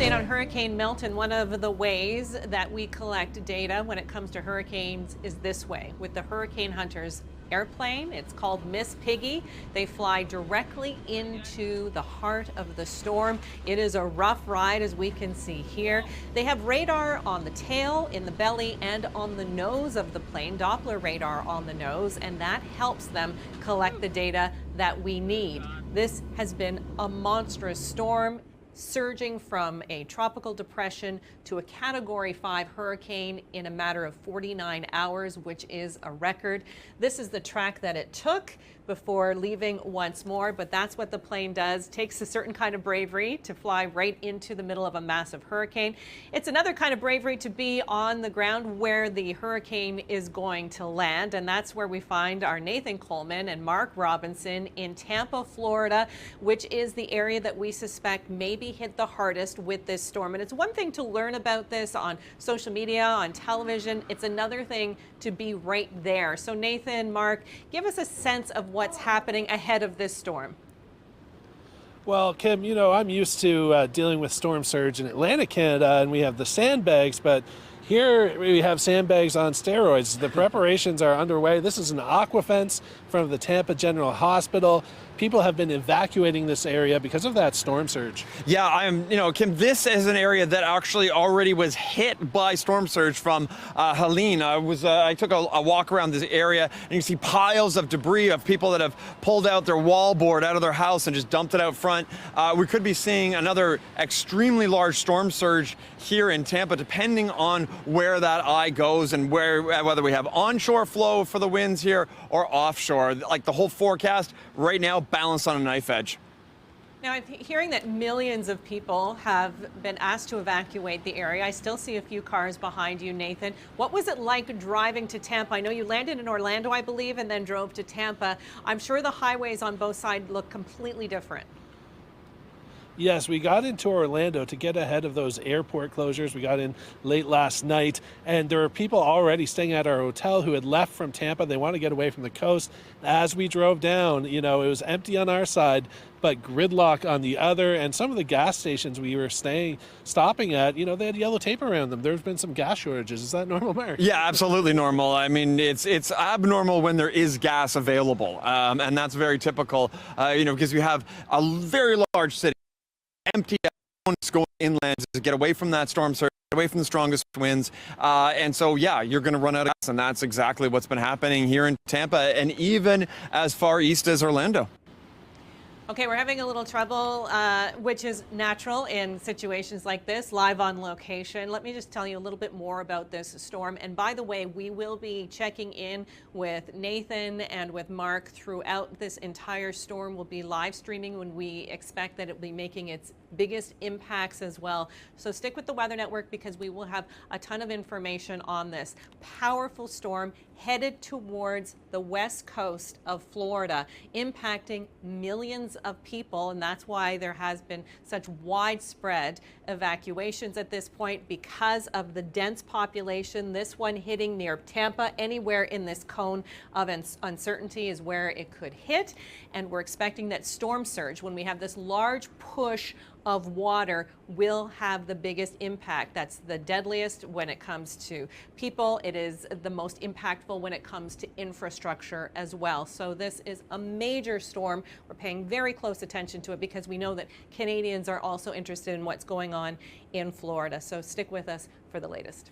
update on Hurricane Milton. One of the ways that we collect data when it comes to hurricanes is this way, with the Hurricane Hunters airplane. It's called Miss Piggy. They fly directly into the heart of the storm. It is a rough ride, as we can see here. They have radar on the tail, in the belly, and on the nose of the plane, Doppler radar on the nose, and that helps them collect the data that we need. This has been a monstrous storm, surging from a tropical depression to a Category 5 hurricane in a matter of 49 hours, which is a record. This is the track that it took before leaving once more, but that's what the plane does. Takes a certain kind of bravery to fly right into the middle of a massive hurricane. It's another kind of bravery to be on the ground where the hurricane is going to land, and that's where we find our Nathan Coleman and Mark Robinson in Tampa, Florida, which is the area that we suspect may be hit the hardest with this storm. And it's one thing to learn about this on social media, on television. It's another thing to be right there. So Nathan, Mark, give us a sense of what's happening ahead of this storm. Well, Kim, you know, I'm used to dealing with storm surge in Atlantic Canada, and we have the sandbags, but here we have sandbags on steroids. The preparations are underway. This is an aqua fence in front of the Tampa General Hospital. People have been evacuating this area because of that storm surge. Yeah, Kim, this is an area that actually already was hit by storm surge from Helene. I took a walk around this area, and you see piles of debris of people that have pulled out their wallboard out of their house and just dumped it out front. We could be seeing another extremely large storm surge here in Tampa, depending on where that eye goes and whether we have onshore flow for the winds here or offshore. Like the whole forecast right now balanced on a knife edge. Now, I'm hearing that millions of people have been asked to evacuate the area. I still see a few cars behind you, Nathan. What was it like driving to Tampa? I know you landed in Orlando, I believe, and then drove to Tampa. I'm sure the highways on both sides look completely different. Yes, we got into Orlando to get ahead of those airport closures. We got in late last night, and there were people already staying at our hotel who had left from Tampa. They want to get away from the coast. As we drove down, you know, it was empty on our side, but gridlock on the other. And some of the gas stations we were stopping at, you know, they had yellow tape around them. There's been some gas shortages. Is that normal, Mark? Yeah, absolutely normal. I mean, it's abnormal when there is gas available, and that's very typical, because we have a very large city. Empty out, going inland to get away from that storm surge, get away from the strongest winds. And so, yeah, you're going to run out of gas, and that's exactly what's been happening here in Tampa and even as far east as Orlando. Okay, we're having a little trouble, which is natural in situations like this, live on location. Let me just tell you a little bit more about this storm. And by the way, we will be checking in with Nathan and with Mark throughout this entire storm. We'll be live streaming when we expect that it will be making its biggest impacts as well. So stick with the Weather Network because we will have a ton of information on this powerful storm headed towards the west coast of Florida, impacting millions of people, and that's why there has been such widespread evacuations at this point because of the dense population. This one hitting near Tampa, anywhere in this cone of uncertainty is where it could hit, and we're expecting that storm surge, when we have this large push of water, will have the biggest impact. That's the deadliest when it comes to people. It is the most impactful when it comes to infrastructure as well. So this is a major storm. We're paying very close attention to it because we know that Canadians are also interested in what's going on in Florida. So stick with us for the latest.